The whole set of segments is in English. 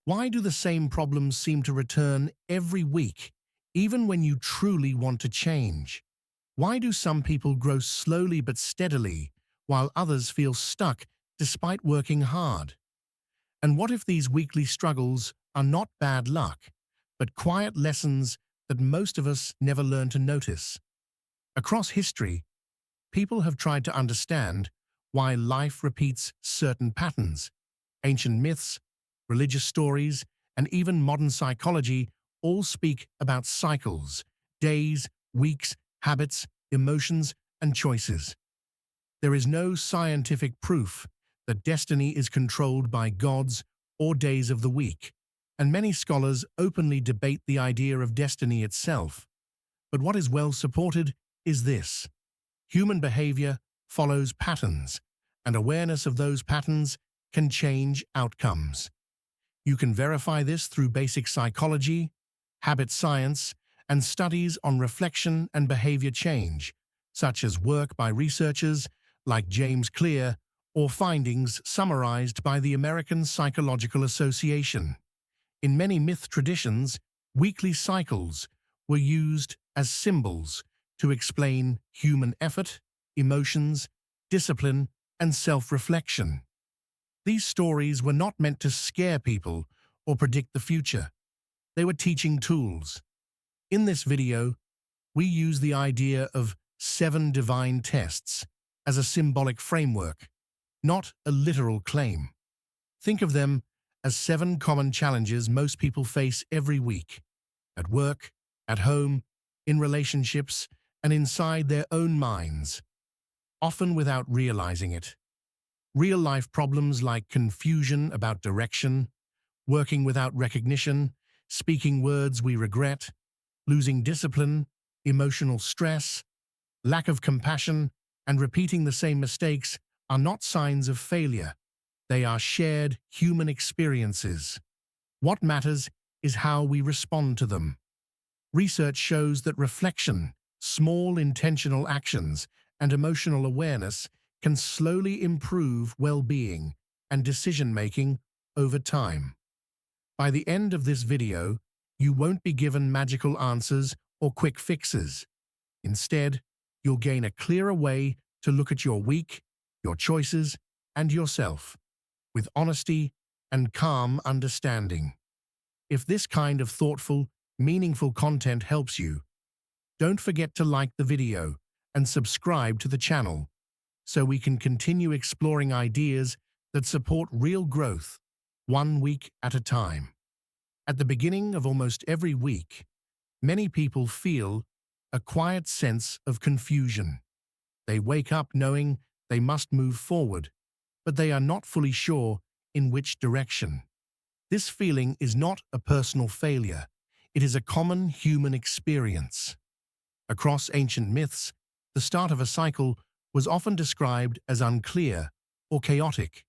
Why do the same problems seem to return every week, even when you truly want to change? Why do some people grow slowly but steadily, while others feel stuck despite working hard? And what if these weekly struggles are not bad luck, but quiet lessons that most of us never learn to notice? Across history, people have tried to understand why life repeats certain patterns. Ancient myths, religious stories, and even modern psychology all speak about cycles, days, weeks, habits, emotions, and choices. There is no scientific proof that destiny is controlled by gods or days of the week, and many scholars openly debate the idea of destiny itself. But what is well supported is this: human behavior follows patterns, and awareness of those patterns can change outcomes. You can verify this through basic psychology, habit science, and studies on reflection and behavior change, such as work by researchers like James Clear or findings summarized by the American Psychological Association. In many myth traditions, weekly cycles were used as symbols to explain human effort, emotions, discipline, and self-reflection. These stories were not meant to scare people or predict the future. They were teaching tools. In this video, we use the idea of 7 divine tests as a symbolic framework, not a literal claim. Think of them as 7 common challenges most people face every week, at work, at home, in relationships, and inside their own minds, often without realizing it. Real-life problems like confusion about direction, working without recognition, speaking words we regret, losing discipline, emotional stress, lack of compassion, and repeating the same mistakes are not signs of failure. They are shared human experiences. What matters is how we respond to them. Research shows that reflection, small intentional actions, and emotional awareness can slowly improve well-being and decision-making over time. By the end of this video, you won't be given magical answers or quick fixes. Instead, you'll gain a clearer way to look at your week, your choices, and yourself, with honesty and calm understanding. If this kind of thoughtful, meaningful content helps you, don't forget to like the video and subscribe to the channel so we can continue exploring ideas that support real growth, one week at a time. At the beginning of almost every week, many people feel a quiet sense of confusion. They wake up knowing they must move forward, but they are not fully sure in which direction. This feeling is not a personal failure. It is a common human experience. Across ancient myths, the start of a cycle was often described as unclear or chaotic.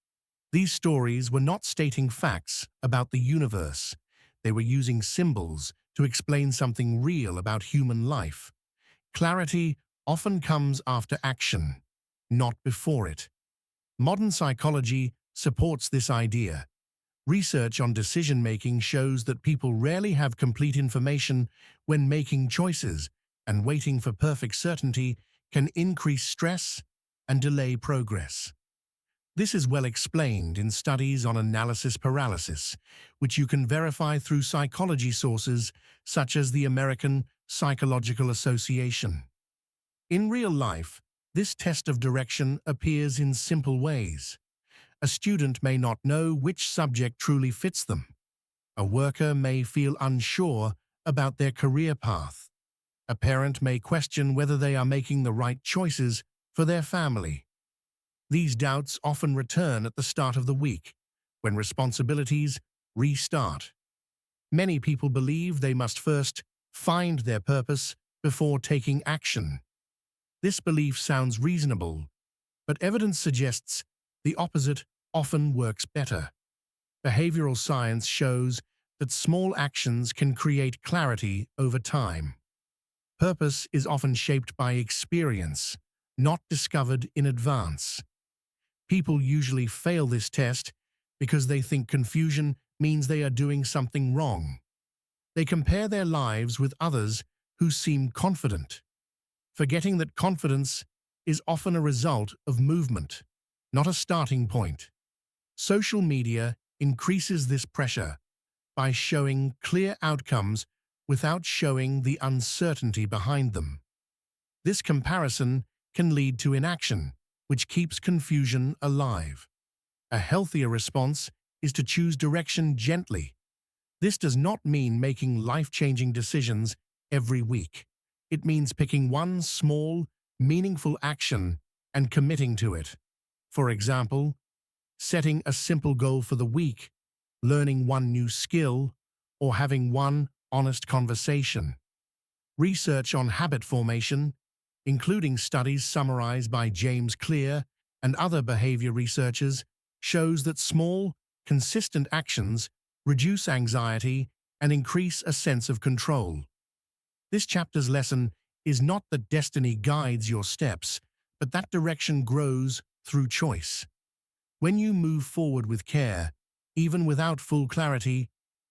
These stories were not stating facts about the universe. They were using symbols to explain something real about human life. Clarity often comes after action, not before it. Modern psychology supports this idea. Research on decision-making shows that people rarely have complete information when making choices, and waiting for perfect certainty can increase stress and delay progress. This is well explained in studies on analysis paralysis, which you can verify through psychology sources such as the American Psychological Association. In real life, this test of direction appears in simple ways. A student may not know which subject truly fits them. A worker may feel unsure about their career path. A parent may question whether they are making the right choices for their family. These doubts often return at the start of the week, when responsibilities restart. Many people believe they must first find their purpose before taking action. This belief sounds reasonable, but evidence suggests the opposite often works better. Behavioral science shows that small actions can create clarity over time. Purpose is often shaped by experience, not discovered in advance. People usually fail this test because they think confusion means they are doing something wrong. They compare their lives with others who seem confident, forgetting that confidence is often a result of movement, not a starting point. Social media increases this pressure by showing clear outcomes without showing the uncertainty behind them. This comparison can lead to inaction, which keeps confusion alive. A healthier response is to choose direction gently. This does not mean making life-changing decisions every week. It means picking one small, meaningful action and committing to it. For example, setting a simple goal for the week, learning one new skill, or having one honest conversation. Research on habit formation, including studies summarized by James Clear and other behavior researchers, shows that small, consistent actions reduce anxiety and increase a sense of control. This chapter's lesson is not that destiny guides your steps, but that direction grows through choice. When you move forward with care, even without full clarity,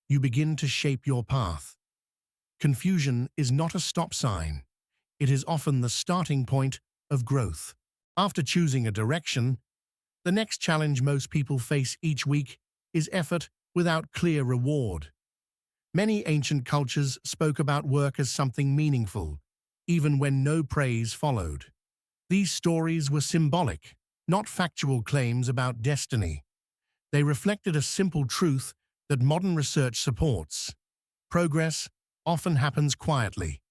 you begin to shape your path. Confusion is not a stop sign. It is often the starting point of growth. After choosing a direction, the next challenge most people face each week is effort without clear reward. Many ancient cultures spoke about work as something meaningful, even when no praise followed. These stories were symbolic, not factual claims about destiny. They reflected a simple truth that modern research supports. Progress often happens quietly.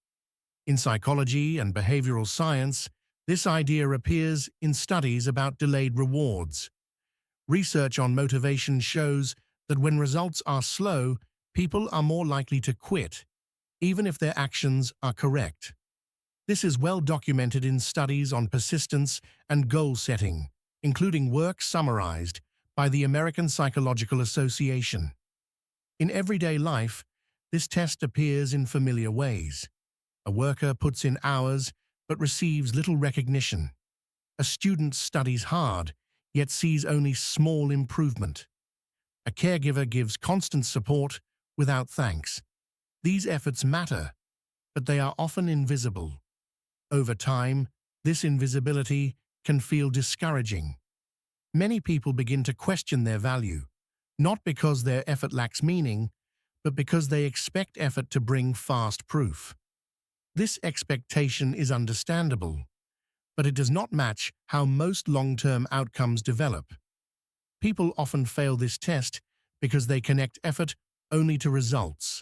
In psychology and behavioral science, this idea appears in studies about delayed rewards. Research on motivation shows that when results are slow, people are more likely to quit, even if their actions are correct. This is well documented in studies on persistence and goal setting, including work summarized by the American Psychological Association. In everyday life, this test appears in familiar ways. A worker puts in hours but receives little recognition. A student studies hard, yet sees only small improvement. A caregiver gives constant support without thanks. These efforts matter, but they are often invisible. Over time, this invisibility can feel discouraging. Many people begin to question their value, not because their effort lacks meaning, but because they expect effort to bring fast proof. This expectation is understandable, but it does not match how most long-term outcomes develop. People often fail this test because they connect effort only to results.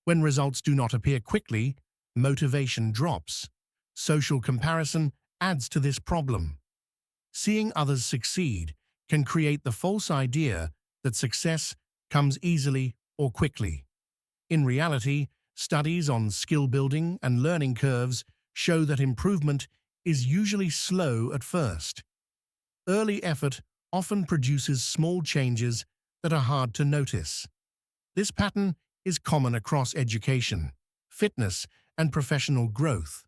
When results do not appear quickly, motivation drops. Social comparison adds to this problem. Seeing others succeed can create the false idea that success comes easily or quickly. In reality, studies on skill building and learning curves show that improvement is usually slow at first. Early effort often produces small changes that are hard to notice. This pattern is common across education, fitness, and professional growth.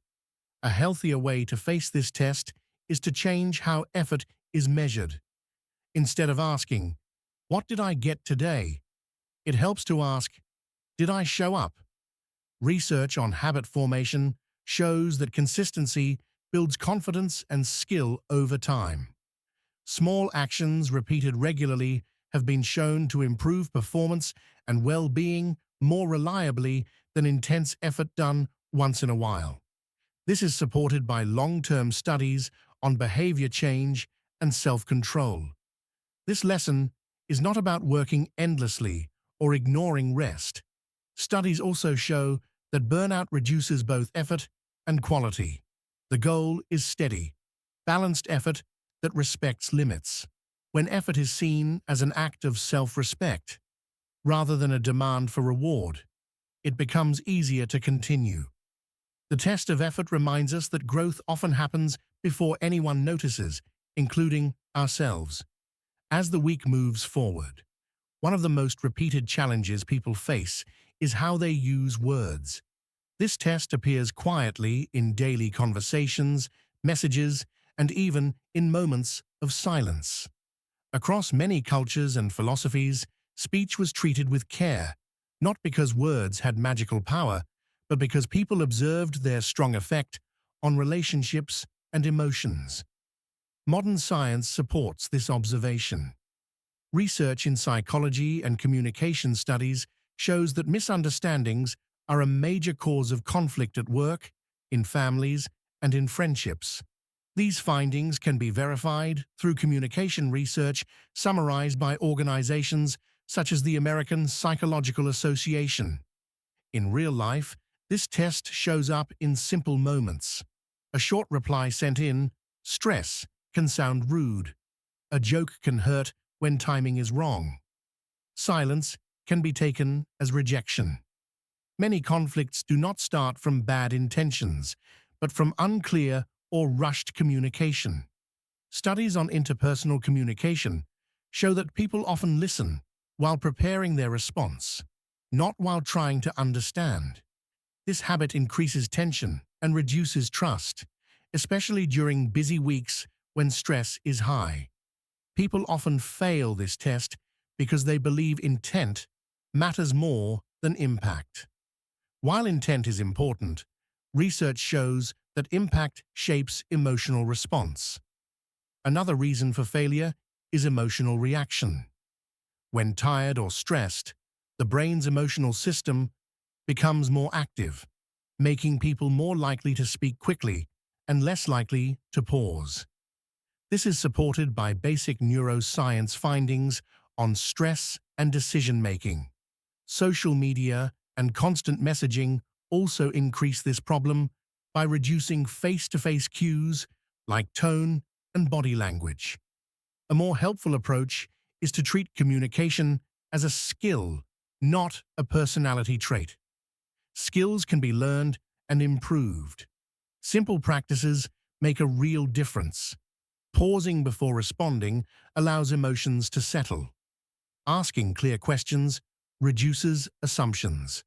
A healthier way to face this test is to change how effort is measured. Instead of asking, "What did I get today?" it helps to ask, "Did I show up?" Research on habit formation shows that consistency builds confidence and skill over time. Small actions repeated regularly have been shown to improve performance and well-being more reliably than intense effort done once in a while. This is supported by long-term studies on behavior change and self-control. This lesson is not about working endlessly or ignoring rest. Studies also show that burnout reduces both effort and quality. The goal is steady, balanced effort that respects limits. When effort is seen as an act of self-respect, rather than a demand for reward, it becomes easier to continue. The test of effort reminds us that growth often happens before anyone notices, including ourselves. As the week moves forward, one of the most repeated challenges people face is how they use words. This test appears quietly in daily conversations, messages, and even in moments of silence. Across many cultures and philosophies, speech was treated with care, not because words had magical power, but because people observed their strong effect on relationships and emotions. Modern science supports this observation. Research in psychology and communication studies shows that misunderstandings are a major cause of conflict at work, in families, and in friendships. These findings can be verified through communication research summarized by organizations such as the American Psychological Association. In real life, this test shows up in simple moments. A short reply sent in, "Stress," can sound rude. A joke can hurt when timing is wrong. Silence can be taken as rejection. Many conflicts do not start from bad intentions, but from unclear or rushed communication. Studies on interpersonal communication show that people often listen while preparing their response, not while trying to understand. This habit increases tension and reduces trust, especially during busy weeks when stress is high. People often fail this test because they believe intent matters more than impact. While intent is important, research shows that impact shapes emotional response. Another reason for failure is emotional reaction. When tired or stressed, the brain's emotional system becomes more active, making people more likely to speak quickly and less likely to pause. This is supported by basic neuroscience findings on stress and decision-making. Social media and constant messaging also increase this problem by reducing face-to-face cues like tone and body language. A more helpful approach is to treat communication as a skill, not a personality trait. Skills can be learned and improved. Simple practices make a real difference. Pausing before responding allows emotions to settle. Asking clear questions reduces assumptions.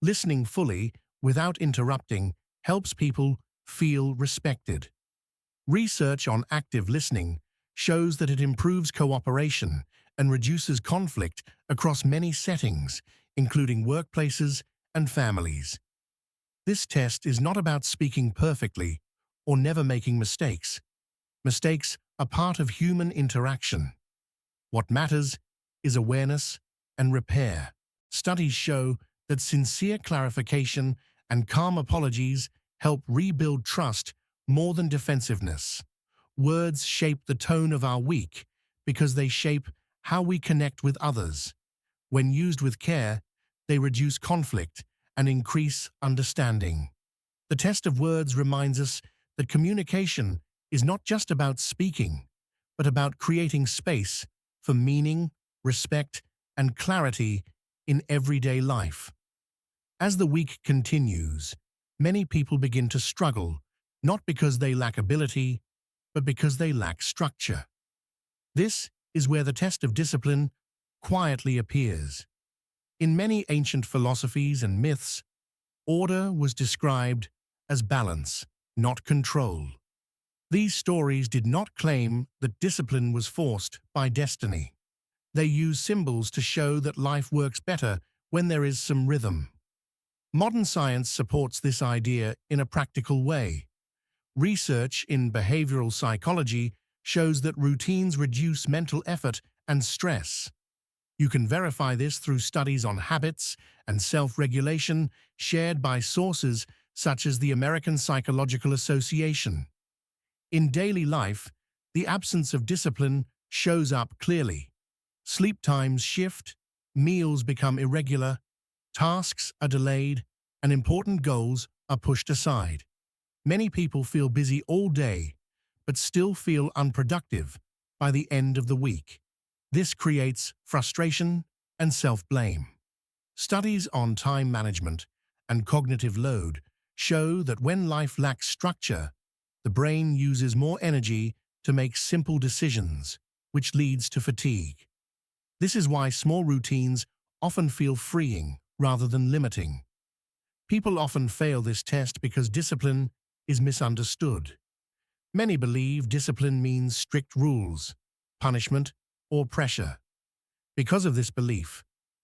Listening fully without interrupting helps people feel respected. Research on active listening shows that it improves cooperation and reduces conflict across many settings, including workplaces and families. This test is not about speaking perfectly or never making mistakes. Mistakes are part of human interaction. What matters is awareness and repair. Studies show that sincere clarification and calm apologies help rebuild trust more than defensiveness. Words shape the tone of our week because they shape how we connect with others. When used with care, they reduce conflict and increase understanding. The test of words reminds us that communication is not just about speaking, but about creating space for meaning, respect, and clarity in everyday life. As the week continues, many people begin to struggle, not because they lack ability, but because they lack structure. This is where the test of discipline quietly appears. In many ancient philosophies and myths, order was described as balance, not control. These stories did not claim that discipline was forced by destiny. They use symbols to show that life works better when there is some rhythm. Modern science supports this idea in a practical way. Research in behavioral psychology shows that routines reduce mental effort and stress. You can verify this through studies on habits and self-regulation shared by sources such as the American Psychological Association. In daily life, the absence of discipline shows up clearly. Sleep times shift, meals become irregular, tasks are delayed, and important goals are pushed aside. Many people feel busy all day, but still feel unproductive by the end of the week. This creates frustration and self-blame. Studies on time management and cognitive load show that when life lacks structure, the brain uses more energy to make simple decisions, which leads to fatigue. This is why small routines often feel freeing rather than limiting. People often fail this test because discipline is misunderstood. Many believe discipline means strict rules, punishment, or pressure. Because of this belief,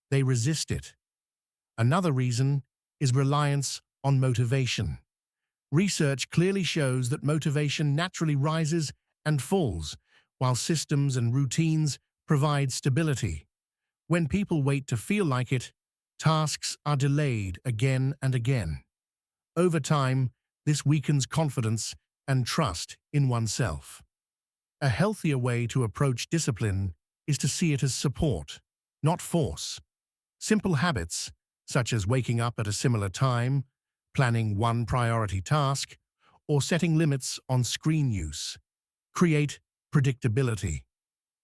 they resist it. Another reason is reliance on motivation. Research clearly shows that motivation naturally rises and falls, while systems and routines provide stability. When people wait to feel like it, tasks are delayed again and again. Over time, this weakens confidence and trust in oneself. A healthier way to approach discipline is to see it as support, not force. Simple habits, such as waking up at a similar time, planning one priority task, or setting limits on screen use, create predictability.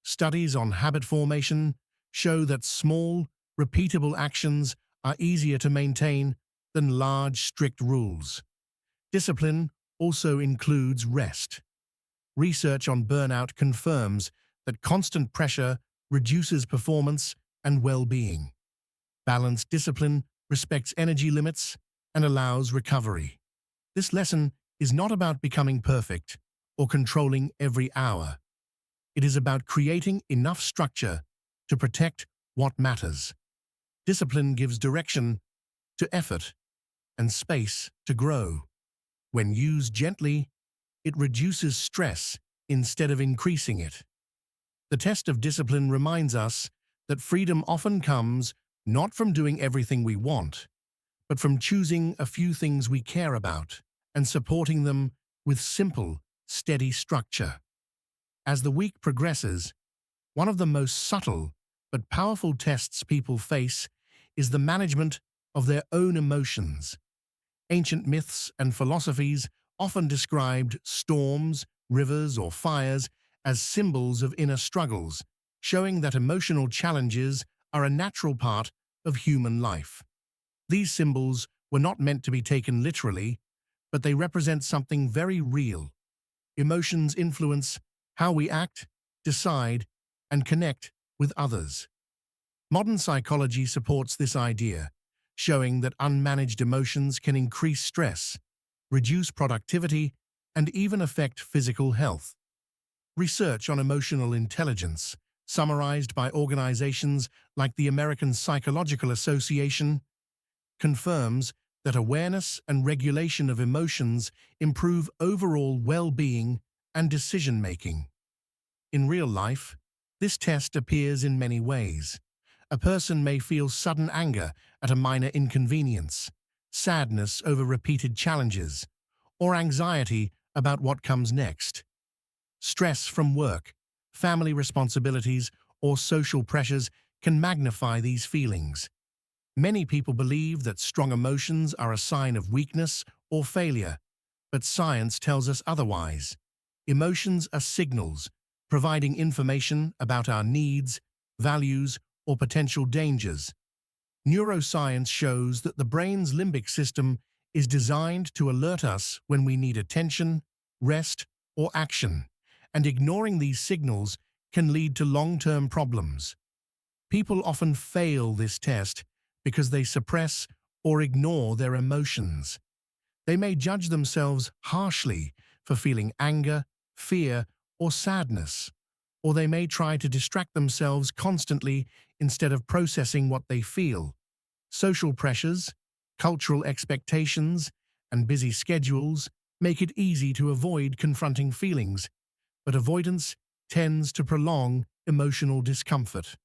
Studies on habit formation show that small, repeatable actions are easier to maintain than large, strict rules. Discipline also includes rest. Research on burnout confirms that constant pressure reduces performance and well-being. Balanced discipline respects energy limits and allows recovery. This lesson is not about becoming perfect or controlling every hour. It is about creating enough structure to protect what matters. Discipline gives direction to effort and space to grow. When used gently, it reduces stress instead of increasing it. The test of discipline reminds us that freedom often comes not from doing everything we want, but from choosing a few things we care about and supporting them with simple, steady structure. As the week progresses, one of the most subtle but powerful tests people face is the management of their own emotions. Ancient myths and philosophies often described storms, rivers, or fires as symbols of inner struggles, showing that emotional challenges are a natural part of human life. These symbols were not meant to be taken literally, but they represent something very real. Emotions influence how we act, decide, and connect with others. Modern psychology supports this idea, showing that unmanaged emotions can increase stress, reduce productivity, and even affect physical health. Research on emotional intelligence, summarized by organizations like the American Psychological Association, confirms that awareness and regulation of emotions improve overall well-being and decision-making. In real life, this test appears in many ways. A person may feel sudden anger at a minor inconvenience, sadness over repeated challenges, or anxiety about what comes next. Stress from work, family responsibilities, or social pressures can magnify these feelings. Many people believe that strong emotions are a sign of weakness or failure, but science tells us otherwise. Emotions are signals, providing information about our needs, values, or potential dangers. Neuroscience shows that the brain's limbic system is designed to alert us when we need attention, rest, or action, and ignoring these signals can lead to long-term problems. People often fail this test because they suppress or ignore their emotions. They may judge themselves harshly for feeling anger, fear, or sadness, or they may try to distract themselves constantly instead of processing what they feel. Social pressures, cultural expectations, and busy schedules make it easy to avoid confronting feelings, but avoidance tends to prolong emotional discomfort.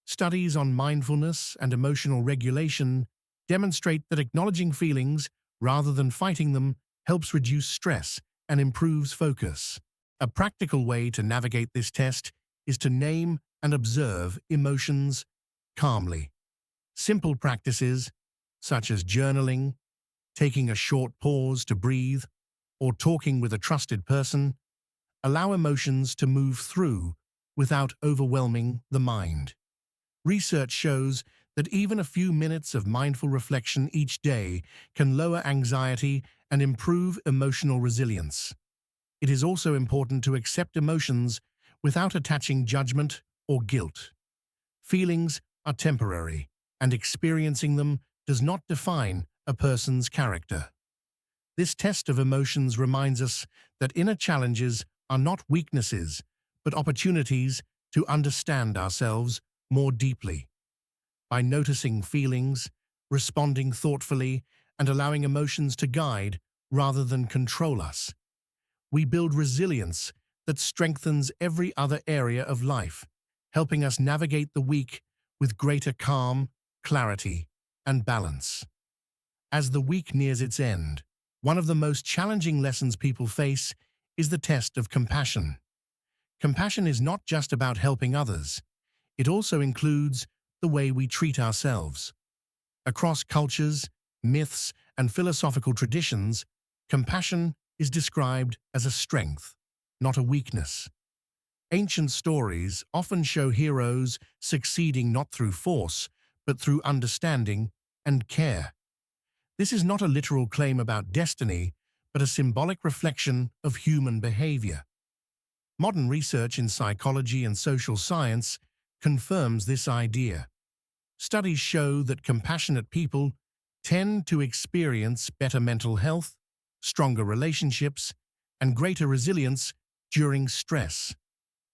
Studies on mindfulness and emotional regulation demonstrate that acknowledging feelings rather than fighting them helps reduce stress and improves focus. A practical way to navigate this test is to name and observe emotions calmly. Simple practices, such as journaling, taking a short pause to breathe, or talking with a trusted person, allow emotions to move through without overwhelming the mind. Research shows that even a few minutes of mindful reflection each day can lower anxiety and improve emotional resilience. It is also important to accept emotions without attaching judgment or guilt. Feelings are temporary, and experiencing them does not define a person's character. This test of emotions reminds us that inner challenges are not weaknesses, but opportunities to understand ourselves more deeply. By noticing feelings, responding thoughtfully, and allowing emotions to guide rather than control us, we build resilience that strengthens every other area of life, helping us navigate the week with greater calm, clarity, and balance. As the week nears its end, one of the most challenging lessons people face is the test of compassion. Compassion is not just about helping others, it also includes the way we treat ourselves. Across cultures, myths, and philosophical traditions, compassion is described as a strength, not a weakness. Ancient stories often show heroes succeeding not through force, but through understanding and care. This is not a literal claim about destiny, but a symbolic reflection of human behavior. Modern research in psychology and social science confirms this idea. Studies show that compassionate people tend to experience better mental health, stronger relationships, and greater resilience during stress.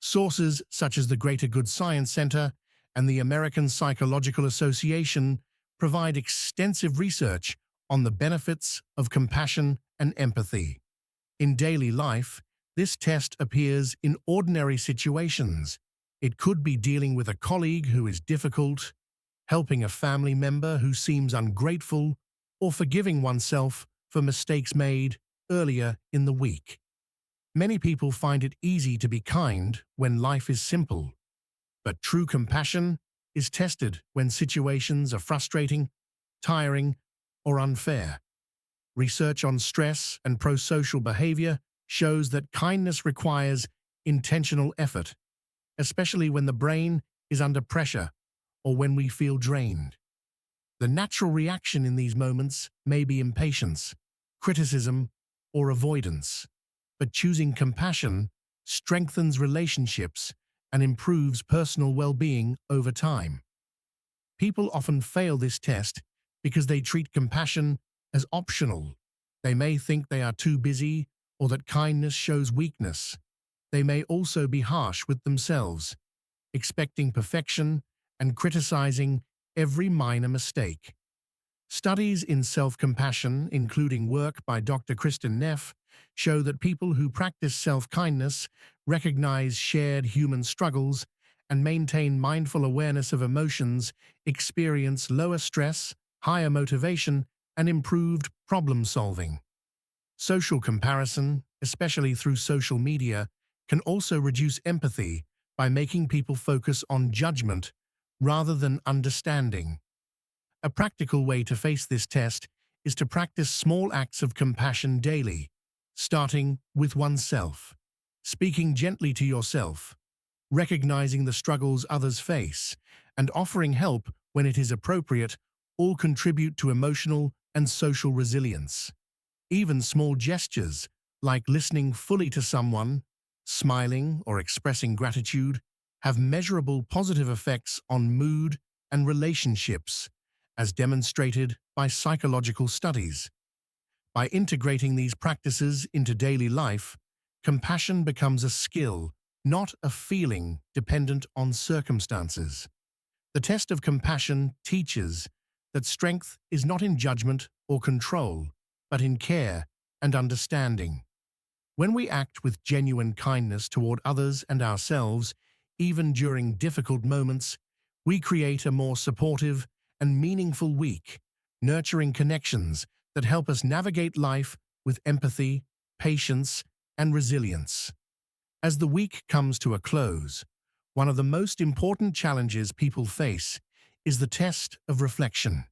Sources such as the Greater Good Science Center and the American Psychological Association provide extensive research on the benefits of compassion and empathy. In daily life, this test appears in ordinary situations. It could be dealing with a colleague who is difficult, helping a family member who seems ungrateful, or forgiving oneself for mistakes made earlier in the week. Many people find it easy to be kind when life is simple, but true compassion is tested when situations are frustrating, tiring, or unfair. Research on stress and prosocial behavior shows that kindness requires intentional effort, especially when the brain is under pressure or when we feel drained. The natural reaction in these moments may be impatience, criticism, or avoidance, but choosing compassion strengthens relationships and improves personal well-being over time. People often fail this test because they treat compassion as optional. They may think they are too busy or that kindness shows weakness. They may also be harsh with themselves, expecting perfection and criticizing every minor mistake. Studies in self-compassion, including work by Dr. Kristen Neff, show that people who practice self-kindness recognize shared human struggles and maintain mindful awareness of emotions, experience lower stress, higher motivation, and improved problem-solving. Social comparison, especially through social media, can also reduce empathy by making people focus on judgment rather than understanding. A practical way to face this test is to practice small acts of compassion daily, starting with oneself. Speaking gently to yourself, recognizing the struggles others face, and offering help when it is appropriate all contribute to emotional and social resilience. Even small gestures, like listening fully to someone, smiling, or expressing gratitude, have measurable positive effects on mood and relationships, as demonstrated by psychological studies. By integrating these practices into daily life, compassion becomes a skill, not a feeling dependent on circumstances. The test of compassion teaches that strength is not in judgment or control, but in care and understanding. When we act with genuine kindness toward others and ourselves, even during difficult moments, we create a more supportive and meaningful week, nurturing connections that help us navigate life with empathy, patience, and resilience. As the week comes to a close, one of the most important challenges people face is the test of reflection.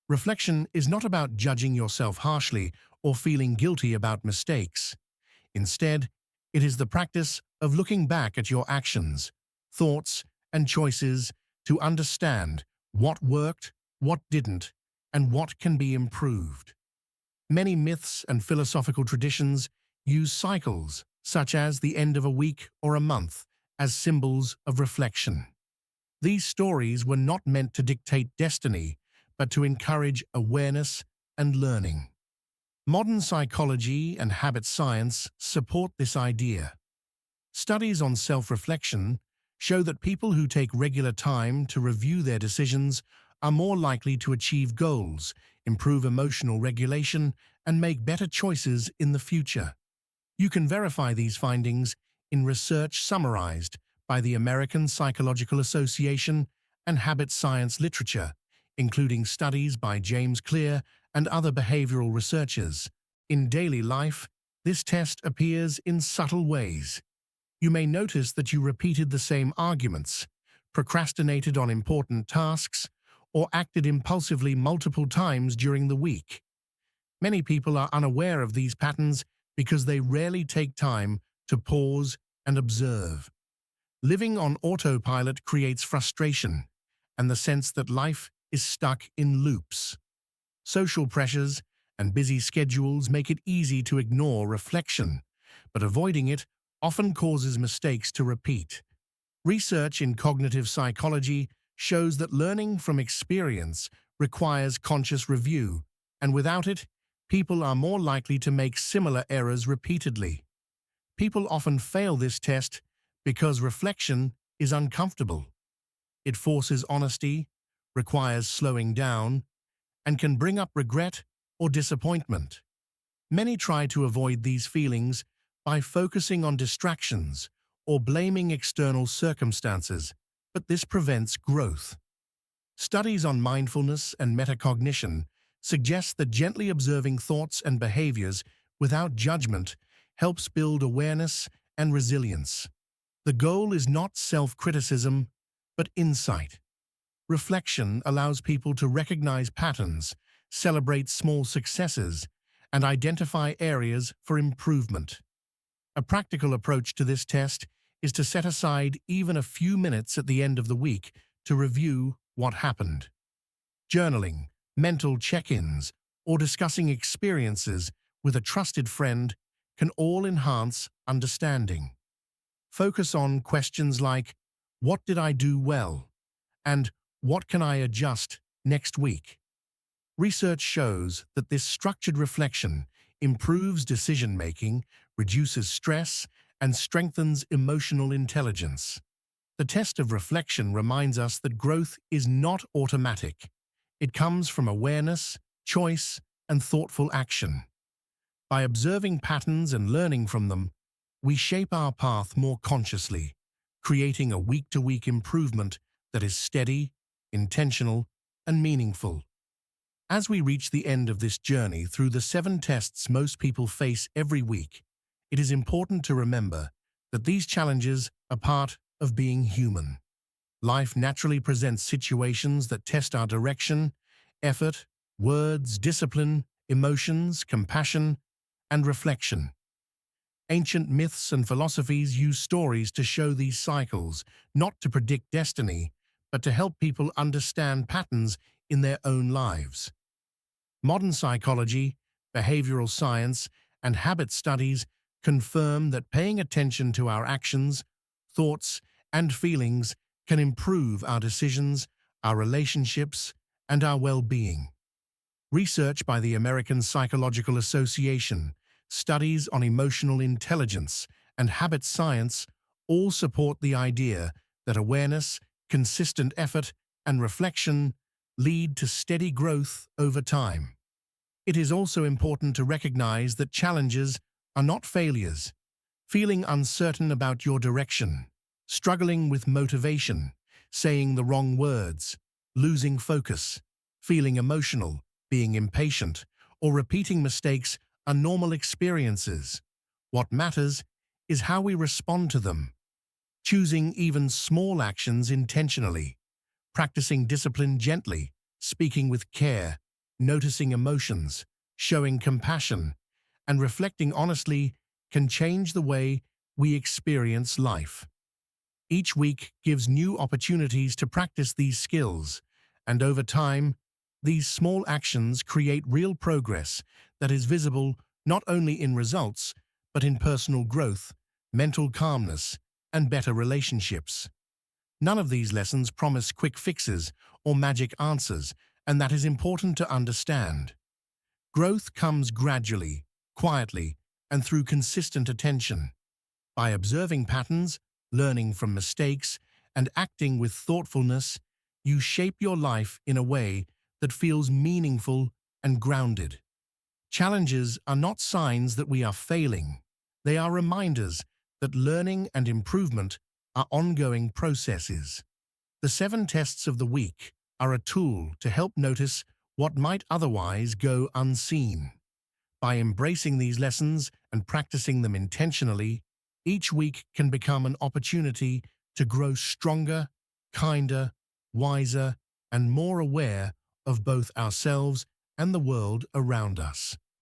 Reflection is not about judging yourself harshly or feeling guilty about mistakes. Instead, it is the practice of looking back at your actions, thoughts, and choices to understand what worked, what didn't, and what can be improved. Many myths and philosophical traditions use cycles, such as the end of a week or a month, as symbols of reflection. These stories were not meant to dictate destiny, but to encourage awareness and learning. Modern psychology and habit science support this idea. Studies on self-reflection show that people who take regular time to review their decisions are more likely to achieve goals, improve emotional regulation, and make better choices in the future. You can verify these findings in research summarized by the American Psychological Association and habit science literature, including studies by James Clear and other behavioral researchers. In daily life, this test appears in subtle ways. You may notice that you repeated the same arguments, procrastinated on important tasks, or acted impulsively multiple times during the week. Many people are unaware of these patterns because they rarely take time to pause and observe. Living on autopilot creates frustration and the sense that life is stuck in loops. Social pressures and busy schedules make it easy to ignore reflection, but avoiding it often causes mistakes to repeat. Research in cognitive psychology shows that learning from experience requires conscious review, and without it, people are more likely to make similar errors repeatedly. People often fail this test because reflection is uncomfortable. It forces honesty, requires slowing down, and can bring up regret or disappointment. Many try to avoid these feelings by focusing on distractions or blaming external circumstances, but this prevents growth. Studies on mindfulness and metacognition suggest that gently observing thoughts and behaviors without judgment helps build awareness and resilience. The goal is not self-criticism, but insight. Reflection allows people to recognize patterns, celebrate small successes, and identify areas for improvement. A practical approach to this test is to set aside even a few minutes at the end of the week to review what happened. Journaling, mental check-ins, or discussing experiences with a trusted friend can all enhance understanding. Focus on questions like, "What did I do well?" and "What can I adjust next week?" Research shows that this structured reflection improves decision-making, reduces stress, and strengthens emotional intelligence. The test of reflection reminds us that growth is not automatic. It comes from awareness, choice, and thoughtful action. By observing patterns and learning from them, we shape our path more consciously, creating a week-to-week improvement that is steady, intentional, and meaningful. As we reach the end of this journey through the 7 tests most people face every week, it is important to remember that these challenges are part of being human. Life naturally presents situations that test our direction, effort, words, discipline, emotions, compassion, and reflection. Ancient myths and philosophies use stories to show these cycles, not to predict destiny, but to help people understand patterns in their own lives. Modern psychology, behavioral science, and habit studies confirm that paying attention to our actions, thoughts, and feelings can improve our decisions, our relationships, and our well-being. Research by the American Psychological Association, studies on emotional intelligence, and habit science all support the idea that awareness, consistent effort, and reflection lead to steady growth over time. It is also important to recognize that challenges are not failures. Feeling uncertain about your direction, struggling with motivation, saying the wrong words, losing focus, feeling emotional, being impatient, or repeating mistakes are normal experiences. What matters is how we respond to them. Choosing even small actions intentionally, practicing discipline gently, speaking with care, noticing emotions, showing compassion, and reflecting honestly can change the way we experience life. Each week gives new opportunities to practice these skills, and over time, these small actions create real progress that is visible not only in results, but in personal growth, mental calmness, and better relationships. None of these lessons promise quick fixes or magic answers, and that is important to understand. Growth comes gradually, quietly, and through consistent attention. By observing patterns, learning from mistakes, and acting with thoughtfulness, you shape your life in a way that feels meaningful and grounded. Challenges are not signs that we are failing. They are reminders that learning and improvement are ongoing processes. The 7 tests of the week are a tool to help notice what might otherwise go unseen. By embracing these lessons and practicing them intentionally, each week can become an opportunity to grow stronger, kinder, wiser, and more aware of both ourselves and the world around us.